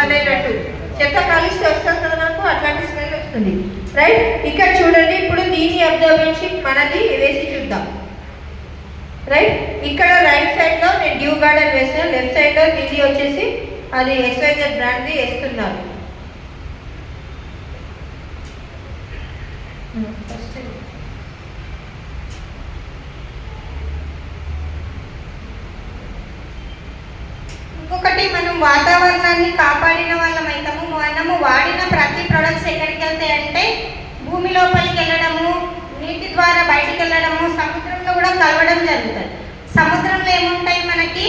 అనేటట్టు చెత్త కాలిస్తే వస్తుంది కదా మనకు అట్లాంటి స్మెల్ వస్తుంది, రైట్. ఇక్కడ చూడండి, ఇప్పుడు దీని అబ్జర్వేషన్ మనది వేసి చూద్దాం, రైట్. ఇక్కడ రైట్ సైడ్ లో నేను డ్యూ గార్డెన్ వేసాను, లెఫ్ట్ సైడ్ లో దీని వచ్చేసి అది XYZ బ్రాండ్ది వేస్తున్నారు. ఇంకొకటి, మనం వాతావరణాన్ని కాపాడిన వాళ్ళం అవుతాము. మనము వాడిన ప్రతి ప్రొడక్ట్స్ ఎక్కడికి వెళ్తాయంటే భూమి లోపలికి వెళ్ళడము, నీటి ద్వారా బయటికి వెళ్ళడము, సముద్రంలో కూడా కలవడం జరుగుతుంది. సముద్రంలో ఏముంటాయి, మనకి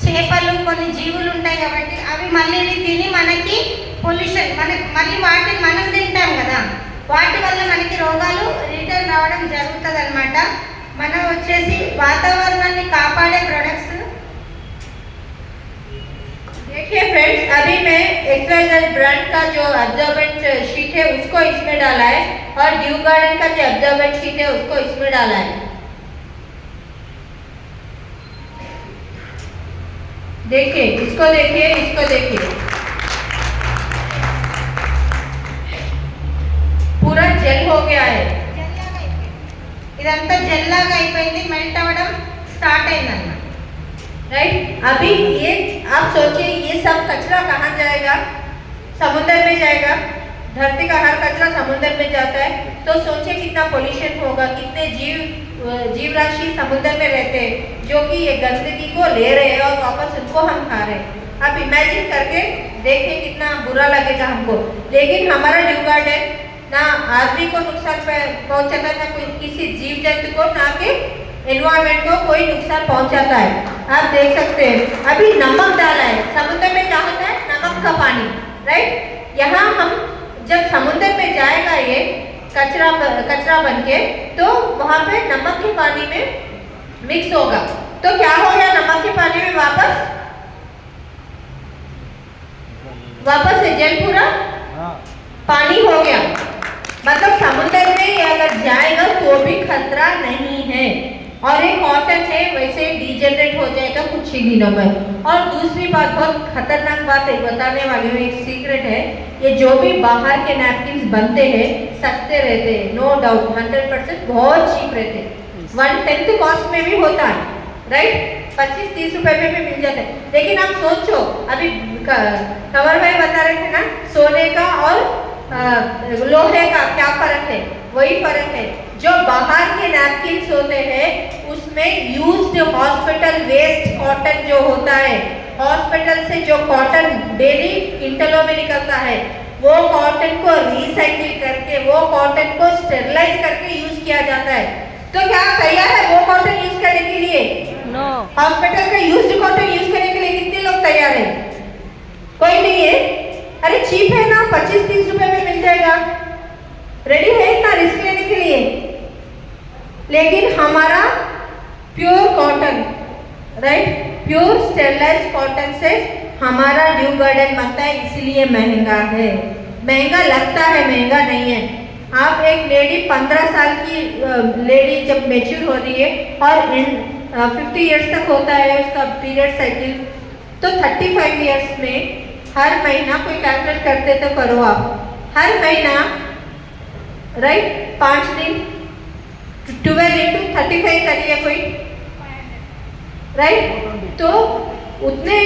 చేపలు, కొన్ని జీవులు ఉంటాయి కాబట్టి అవి మళ్ళీ తిని మనకి పొల్యూషన్, మళ్ళీ వాటిని మనం తింటాం కదా, వాటి వల్ల మనకి రోగాలు రిటర్న్ రావడం జరుగుతుంది అనమాట. మనం వచ్చేసి వాతావరణాన్ని కాపాడే प्रोडक्ट्स देखिए फ्रेंड्स, अभी मैं XYZ ब्रांड का जो अब्जॉर्बेंट शीट है उसको इसमें डाला है और ड्यू गार्डन का जो अब्जॉर्बेंट शीट है उसको इसमें डाला है. देखिए इसको, देखिए इसको, देखिए पूरा जेल हो गया है. ఇదంతా జెల్లాగా అయిపోయింది, మెల్ట్ అవ్వడం స్టార్ట్ అయిందన్నమాట, राइट. अभी ये आप सोचिए, ये सब कचरा कहाँ जाएगा? समुद्र में जाएगा. धरती का हर कचरा समुद्र में जाता है, तो सोचिए कितना पोल्यूशन होगा, कितने जीव राशि समुद्र में रहते हैं जो कि ये गंदगी को ले रहे हैं और वापस उनको हम खा रहे हैं. आप इमेजिन करके देखिए कितना बुरा लगेगा हमको. लेकिन हमारा ड्यू गार्डन ना आदमी को नुकसान पहुंचाता, ना कोई किसी जीव जंतु को, ना कि एनवायरमेंट को कोई नुकसान पहुंचाता है. आप देख सकते हैं अभी नमक डाला है. समुद्र में क्या होता है? नमक का पानी, राइट. यहाँ हम जब समुद्र में जाएगा ये कचरा बन के, तो वहाँ पे नमक के पानी में मिक्स होगा, तो क्या हो गया, नमक के पानी में वापस से जेल पूरा पानी हो गया. मतलब समुद्र में अगर जाएगा तो भी खतरा नहीं है. और एक कॉटन है वैसे डिजेनरेट हो जाएगा कुछ ही दिनों में. और दूसरी बात, बहुत खतरनाक बात है, बताने वाली हूँ, एक सीक्रेट है. ये जो भी बाहर के नैपकिन्स बनते हैं सस्ते रहते हैं, नो डाउट, 100% बहुत चीप रहते हैं. 1/10 कॉस्ट में भी होता है, राइट. 25-30 रुपए में भी मिल जाता है. लेकिन आप सोचो, अभी कंवर भाई बता रहे थे ना, सोने का और लोहे का क्या फर्क है? वही फर्क है. जो बाहर के नैपकिन्स होते हैं उसमें यूज्ड हॉस्पिटल वेस्ट कॉटन जो होता है, हॉस्पिटल से जो कॉटन डेली इंटरलो में निकलता है, वो कॉटन को रिसाइकिल करके, वो कॉटन को स्टेरलाइज करके यूज किया जाता है. तो क्या तैयार है वो कॉटन यूज करने के लिए? नो. हॉस्पिटल का यूज्ड कॉटन यूज करने के लिए कितने लोग तैयार है? कोई नहीं है. अरे चीप है ना, 25-30 रुपए में मिल जाएगा. रेडी है इतना रिस्क लेने के लिए? लेकिन हमारा pure cotton, right, pure sterilise cotton से हमारा ड्यू गार्डन बनता है, इसलिए महंगा है. महंगा लगता है, महंगा नहीं है. आप एक लेडी 15 साल की लेडी जब मेच्योर हो रही है और 50 इयर्स तक होता है उसका पीरियड साइकिल, तो 35 इयर्स में हर महीना, कोई कैलकुलेट करते तो करो आप, हर महीना, राइट, 5 दिन 12 into 35 करिए कोई, राइट. तो उतने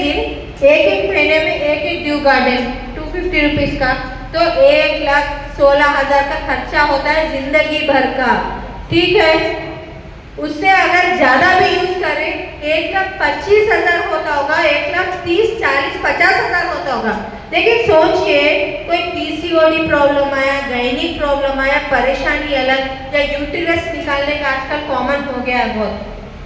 दिन एक महीने में एक ड्यू गार्डन 250 रुपीज़ का, तो 1,16,000 का खर्चा होता है जिंदगी भर का, ठीक है. उससे अगर ज़्यादा भी यूज करें 1,25,000 होता होगा, 1,30,000, 40,000, 50,000 होता होगा. लेकिन सोचिए कोई PCOD प्रॉब्लम आया, गायनिक प्रॉब्लम आया, परेशानी अलग, या यूटेरस निकालने का आजकल कॉमन हो गया है बहुत,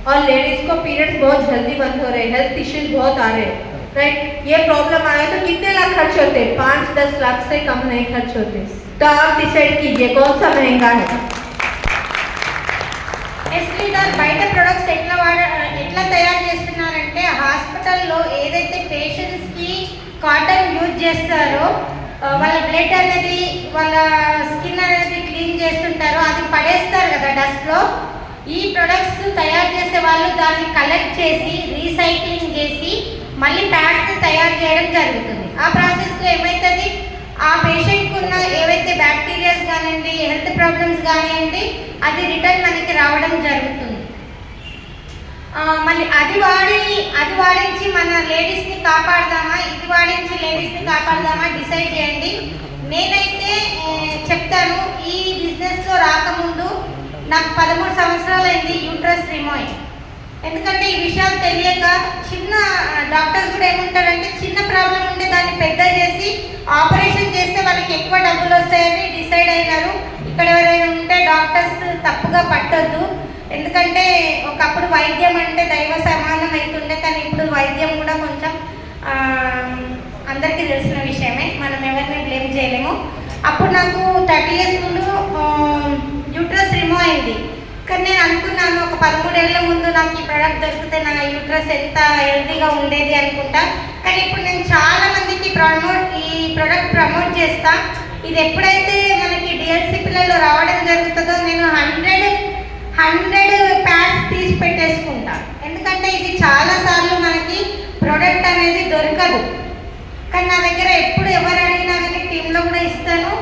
और लेडीज को पीरियड्स बहुत जल्दी बंद हो रहे हैं, हेल्थ इश्यूज बहुत आ रहे हैं, राइट. ये प्रॉब्लम आया तो कितने लाख खर्च होते? 5-10 लाख से कम नहीं खर्च होते. तो आप डिसाइड कीजिए कौन सा महंगा है. బయట ప్రొడక్ట్స్ ఎట్లా తయారు చేస్తున్నారంటే, హాస్పిటల్లో ఏదైతే పేషెంట్స్కి కాటన్ యూజ్ చేస్తారో, వాళ్ళ బ్లడ్ అనేది, వాళ్ళ స్కిన్ అనేది క్లీన్ చేస్తుంటారో, అది పడేస్తారు కదా డస్ట్లో. ఈ ప్రొడక్ట్స్ తయారు చేసే వాళ్ళు దాన్ని కలెక్ట్ చేసి రీసైక్లింగ్ చేసి మళ్ళీ ప్యాడ్స్ తయారు చేయడం జరుగుతుంది. ఆ ప్రాసెస్లో ఏమవుతుంది, ఆ పేషెంట్కి ఉన్న ఏవైతే బ్యాక్టీరియాస్ కానివ్వండి, హెల్త్ ప్రాబ్లమ్స్ కానివ్వండి, అది రిటర్న్ మనకి రావడం జరుగుతుంది. మళ్ళీ అది వాడించి మన లేడీస్ని కాపాడదామా, ఇది వాడించి లేడీస్ని కాపాడదామా డిసైడ్ చేయండి. నేనైతే చెప్తాను, ఈ బిజినెస్లో రాకముందు నాకు 13 సంవత్సరాలైంది యూట్రస్ రిమూవ్. ఎందుకంటే ఈ విషయాలు తెలియక చిన్న డాక్టర్స్ కూడా ఏముంటారంటే చిన్న ప్రాబ్లం ఉంటే దాన్ని పెద్ద చేసి ఆపరేషన్ చేస్తే వాళ్ళకి ఎక్కువ డబ్బులు వస్తాయని డిసైడ్ అయినారు. ఇక్కడ ఎవరైనా ఉంటే డాక్టర్స్ తప్పుగా పట్టొద్దు. ఎందుకంటే ఒకప్పుడు వైద్యం అంటే దైవ సమానం అవుతుండే, కానీ ఇప్పుడు వైద్యం కూడా కొంచెం అందరికీ తెలిసిన విషయమే, మనం ఎవరిని బ్లేమ్ చేయలేము. అప్పుడు నాకు 30 years ముందు యూట్రస్ రిమూవ్ అయింది. కానీ నేను అనుకున్నాను ఒక 13 ఏళ్ల ముందు నాకు ఈ ప్రోడక్ట్ దొరికితే నా యూట్రస్ ఎంత హెల్తీగా ఉండేది అనుకుంటా. కానీ ఇప్పుడు నేను చాలా మందికి ఈ ప్రోడక్ట్ ప్రమోట్ చేస్తా. ఇది ఎప్పుడైతే మనకి డిఎల్సి పిల్లల్లో రావడం జరుగుతుందో నేను 100 ప్యాడ్స్ తీసి పెట్టేసుకుంటా. ఎందుకంటే ఇది చాలాసార్లు మనకి ప్రోడక్ట్ అనేది దొరకదు. కానీ నా దగ్గర ఎప్పుడు ఎవరు అడిగినా కానీ టీంలో కూడా ఇస్తాను.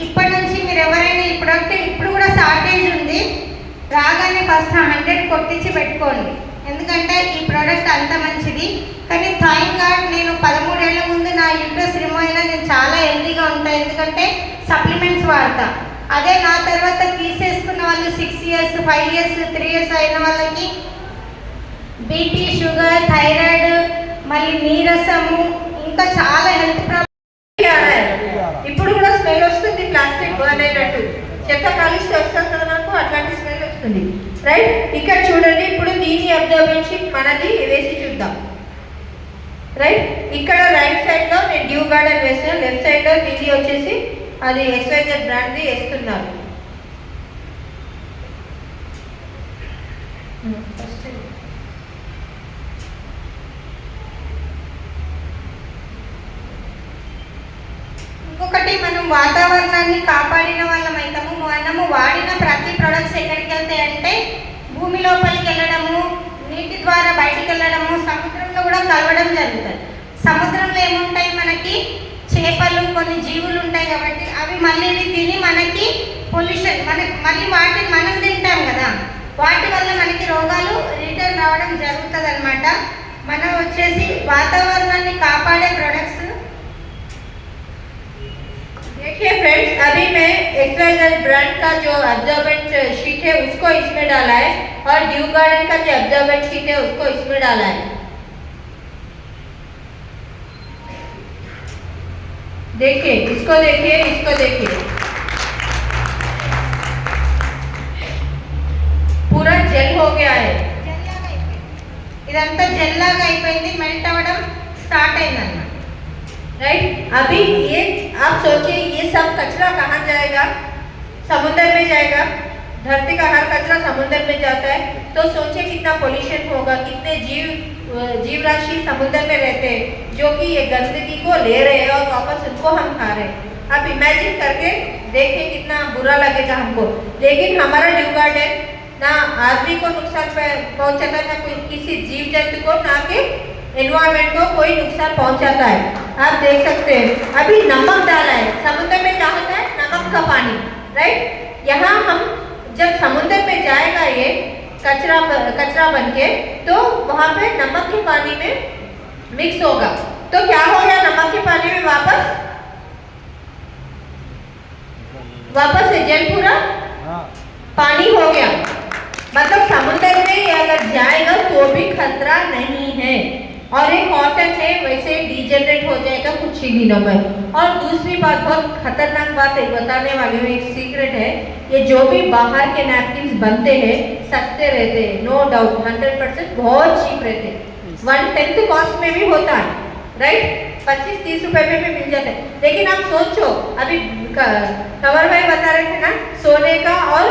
ఇప్పటి నుంచి మీరు ఎవరైనా ఈ ప్రోడక్ట్ ఇప్పుడు కూడా షార్టేజ్ ఉంది, రాగానే ఫస్ట్ 100 కొట్టించి పెట్టుకోండి. ఎందుకంటే ఈ ప్రోడక్ట్ అంత మంచిది. కానీ థ్యాంక్ గాడ్ నేను 13 ఏళ్ల ముందు నా యూట్రస్ రిమూవ్ అయినా నేను చాలా హెల్తీగా ఉంటాను. ఎందుకంటే సప్లిమెంట్స్ వాడతా. అదే నా తర్వాత తీసేసుకున్న వాళ్ళు 6 years, 5 years, 3 years అయిన వాళ్ళకి బీపీ, షుగర్, థైరాయిడ్, మళ్ళీ నీరసము, ఇంకా చాలా హెల్త్ ప్రాబ్లమ్. ఇప్పుడు కూడా స్మెల్ వస్తుంది, ప్లాస్టిక్ అనేటట్టు చెత్త కాలిస్తే వస్తుంది కదా నాకు, అట్లాంటి స్మెల్ వస్తుంది. రైట్, ఇక్కడ చూడండి. ఇప్పుడు దీని అబ్జర్వేషన్ మనది వేసి చూద్దాం. రైట్, ఇక్కడ రైట్ సైడ్ లో నేను డ్యూ గార్డెన్ వేసాను, లెఫ్ట్ సైడ్ లో దీని వచ్చేసి అది ఎక్స్వైజెడ్ బ్రాండ్ది వేస్తున్నారు. ఇంకొకటి, మనం వాతావరణాన్ని కాపాడిన వాళ్ళం అవుతాము. మనము వాడిన ప్రతి ప్రొడక్ట్స్ ఎక్కడికి వెళ్తాయంటే భూమి లోపలికి వెళ్ళడము, నీటి ద్వారా బయటికి వెళ్ళడము, సముద్రంలో కూడా కలవడం జరుగుతుంది. సముద్రంలో ఏముంటాయి, మనకి చేపలు, కొన్ని జీవులు ఉంటాయి కాబట్టి అవి మళ్ళీ తిని మనకి పొల్యూషన్, మళ్ళీ వాటిని మనం తింటాం కదా, వాటి వల్ల మనకి రోగాలు రిటర్న్ రావడం జరుగుతుంది అనమాట. మనం వచ్చేసి వాతావరణాన్ని కాపాడే प्रोडक्ट्स देखिए फ्रेंड्स, अभी मैं एक्सवाइजेड ब्रांड का जो अब्जॉर्बेंट शीट है उसको इसमें डाला है और ड्यू गार्डन का जो अब्जॉर्बेंट शीट है उसको इसमें डाला है. देखिए, इसको देखिए, इसको देखिए, पूरा जेल हो गया है. ఇదంతా జెల్లాగా అయిపోయింది, మెల్ట్ అవ్వడం స్టార్ట్ అయిందన్న. राइट, अभी ये आप सोचिए, ये सब कचरा कहाँ जाएगा? समुद्र में जाएगा. धरती का हर कचरा समुद्र में जाता है, तो सोचिए कितना पोल्यूशन होगा, कितने जीव राशि समुद्र में रहते हैं जो कि ये गंदगी को ले रहे हैं और वापस उनको हम खा रहे हैं. आप इमेजिन करके देखिए कितना बुरा लगेगा हमको. लेकिन हमारा ड्यू गार्डन ना आदमी को नुकसान पहुंचाता है, ना कोई किसी जीव जंतु को, ना कि एनवायरमेंट को कोई नुकसान पहुंचाता है. आप देख सकते हैं अभी नमक डाला है. समुद्र में क्या होता है? नमक का पानी. राइट, यहाँ हम जब समुद्र में जाएगा ये कचरा बन के, तो वहाँ पे नमक के पानी में मिक्स होगा. तो क्या हो गया, नमक के पानी में वापस से जेल पूरा पानी हो गया. मतलब समुद्र में अगर जाएगा तो भी खतरा नहीं है. और एक कॉटन है वैसे डिजेनरेट हो जाएगा कुछ ही दिनों में. और दूसरी बात, बहुत खतरनाक बात है बताने वाली हूँ, एक सीक्रेट है. ये जो भी बाहर के नैपकिन्स बनते हैं सस्ते रहते हैं, नो डाउट, 100% बहुत चीप रहते हैं. 1/10 कॉस्ट में भी होता है. राइट, 25-30 रुपए में भी मिल जाता है. लेकिन आप सोचो, अभी कंवर भाई बता रहे थे ना, सोने का और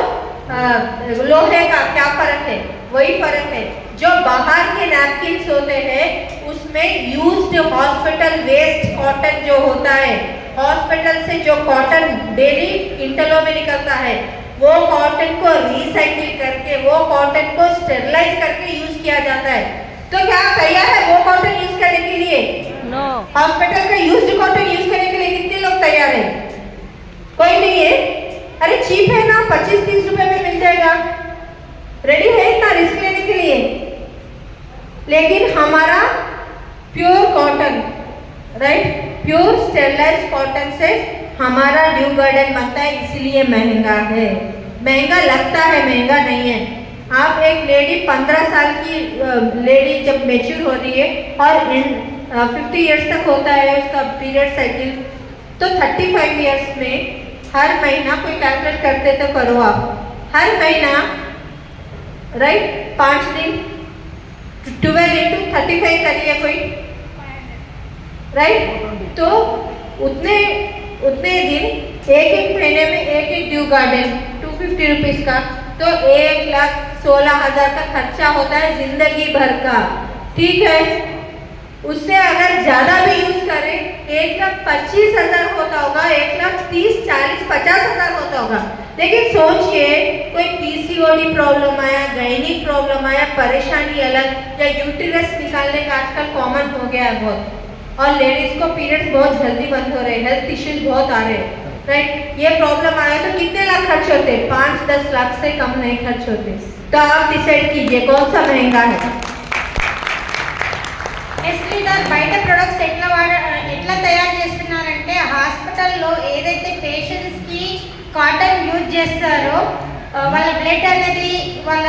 लोहे का क्या फर्क है? वही फर्क है. जो बाहर के नैपकिन्स होते हैं उसमें यूज्ड हॉस्पिटल वेस्ट कॉटन जो होता है, हॉस्पिटल से जो कॉटन डेली इंटरलो में निकलता है, वो कॉटन को रिसाइकिल करके, वो कॉटन को स्टेरलाइज करके यूज किया जाता है. तो क्या तैयार है वो कॉटन यूज लिए? नो। हॉस्पिटल का यूज्ड कॉटन यूज करने के लिए कितने लोग तैयार हैं? कोई नहीं है? अरे चीप है ना, 25-30 रुपए में मिल जाएगा। रेडी है इतना रिस्क लेने के लिए? लेकिन हमारा pure cotton, right, pure sterilise cotton से हमारा ड्यू गार्डन बनता है, इसीलिए महंगा है। महंगा लगता है, महंगा नहीं है। आप एक लेडी 15 साल की लेडी जब मेच्योर हो रही है और 50 इयर्स तक होता है उसका पीरियड साइकिल, तो 35 इयर्स में हर महीना, कोई कैलकुलेट करते तो करो आप, हर महीना, राइट, 5 दिन 12 इंटू 35 करिए कोई, राइट, तो उतने दिन एक महीने में एक ड्यू गार्डन 250 रुपीज़ का, तो 1,16,000 का खर्चा होता है जिंदगी भर का, ठीक है। उससे अगर ज़्यादा भी यूज करें 1,25,000 होता होगा, 1,30,000, 40,000, 50,000 होता होगा। लेकिन सोचिए कोई पीसीओडी प्रॉब्लम आया, गायनिक प्रॉब्लम आया, परेशानी अलग, या यूटेरस निकालने का आजकल कॉमन हो गया है बहुत, और लेडीज को पीरियड्स बहुत जल्दी बंद हो रहे हैं, हेल्थ इश्यूज बहुत आ रहे हैं, राइट, ये प्रॉब्लम आया तो कितने लाख खर्च होते? 5-10 लाख से कम नहीं खर्च होते। तो आप डिसाइड कीजिए कौन सा महंगा है। శ్రీధర్, బయట ప్రొడక్ట్స్ ఎట్లా తయారు చేస్తున్నారంటే హాస్పిటల్లో ఏదైతే పేషెంట్స్కి కాటన్ యూజ్ చేస్తారో వాళ్ళ బ్లడ్ అనేది, వాళ్ళ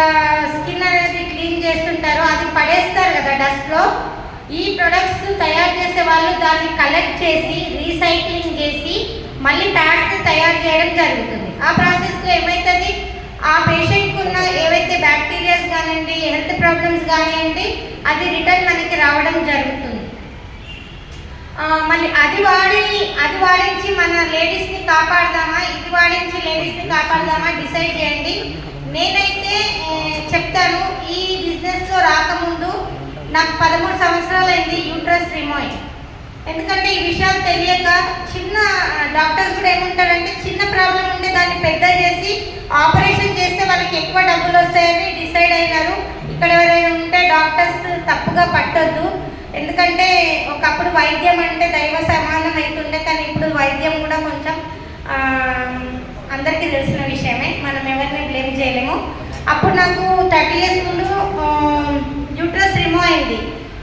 స్కిన్ అనేది క్లీన్ చేస్తుంటారో అది పడేస్తారు కదా డస్ట్లో. ఈ ప్రొడక్ట్స్ తయారు చేసే వాళ్ళు దాన్ని కలెక్ట్ చేసి రీసైక్లింగ్ చేసి మళ్ళీ ప్యాడ్స్ తయారు చేయడం జరుగుతుంది. ఆ ప్రాసెస్లో ఏమవుతుంది, ఆ పేషెంట్కి ఉన్న ఏవైతే బ్యాక్టీరియాస్ కానివ్వండి, హెల్త్ ప్రాబ్లమ్స్ కానివ్వండి, అది రిటర్న్ మనకి రావడం జరుగుతుంది. మళ్ళీ అది వాడించి మన లేడీస్ని కాపాడదామా, ఇది వాడించి లేడీస్ని కాపాడదామా డిసైడ్ చేయండి. నేనైతే చెప్తాను, ఈ బిజినెస్లో రాకముందు నాకు 13 సంవత్సరాలైంది యూట్రస్ రిమూవ్. ఎందుకంటే ఈ విషయాలు తెలియక చిన్న డాక్టర్స్ కూడా ఏమంటారంటే, చిన్న ప్రాబ్లం ఉంటే దాన్ని పెద్ద చేసి ఆపరేషన్ చేస్తే వాళ్ళకి ఎక్కువ డబ్బులు వస్తాయని డిసైడ్ అయినారు. ఇక్కడ ఎవరైనా ఉంటే డాక్టర్స్ తప్పుగా పట్టొద్దు, ఎందుకంటే ఒకప్పుడు వైద్యం అంటే దైవ సమానం అవుతుండే, కానీ ఇప్పుడు వైద్యం కూడా కొంచెం అందరికీ తెలిసిన విషయమే, మనం ఎవరిని బ్లేమ్ చేయలేము. అప్పుడు నాకు 30 ఇయర్స్ ముందు యూట్రస్ రిమూవ్ అయింది,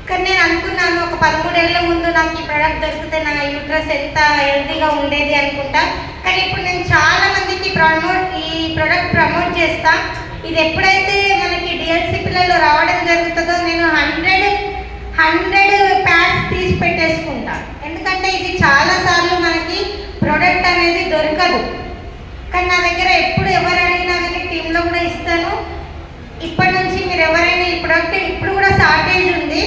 కానీ నేను అనుకున్నాను ఒక 13 ఏళ్ల ముందు నాకు ఈ ప్రోడక్ట్ దొరికితే నా యూట్రస్ ఎంత హెల్తీగా ఉండేది అనుకుంటా. కానీ ఇప్పుడు నేను చాలా మందికి ఈ ప్రోడక్ట్ ప్రమోట్ చేస్తా. ఇది ఎప్పుడైతే మనకి డిఎల్సి పిల్లలు రావడం జరుగుతుందో నేను 100 ప్యాడ్స్ తీసి పెట్టేసుకుంటా, ఎందుకంటే ఇది చాలాసార్లు మనకి ప్రోడక్ట్ అనేది దొరకదు. కానీ నా దగ్గర ఎప్పుడు ఎవరు అడిగినా కానీ టీంలో కూడా ఇస్తాను. ఇప్పటి నుంచి మీరు ఎవరైనా ఈ ప్రోడక్ట్ ఇప్పుడు కూడా షార్టేజ్ ఉంది,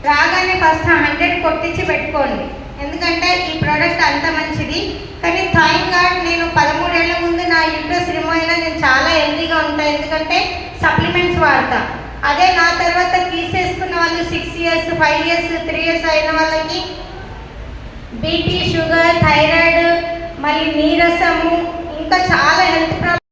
రాగానే ఫస్ట్ 100 కొట్టించి పెట్టుకోండి, ఎందుకంటే ఈ ప్రోడక్ట్ అంత మంచిది. కానీ థ్యాంక్ గాడ్ నేను 13 ఏళ్ల ముందు నా యూట్రస్ రిమూవ్ అయినా నేను చాలా హెల్తీగా ఉంటాను, ఎందుకంటే సప్లిమెంట్స్ వాడతా. అదే నా తర్వాత తీసేసుకున్న వాళ్ళు 6 ఇయర్స్, 5 ఇయర్స్, 3 ఇయర్స్ అయిన వాళ్ళకి బీపీ, షుగర్, థైరాయిడ్, మళ్ళీ నీరసము, ఇంకా చాలా హెల్త్ ప్రాబ్లమ్స్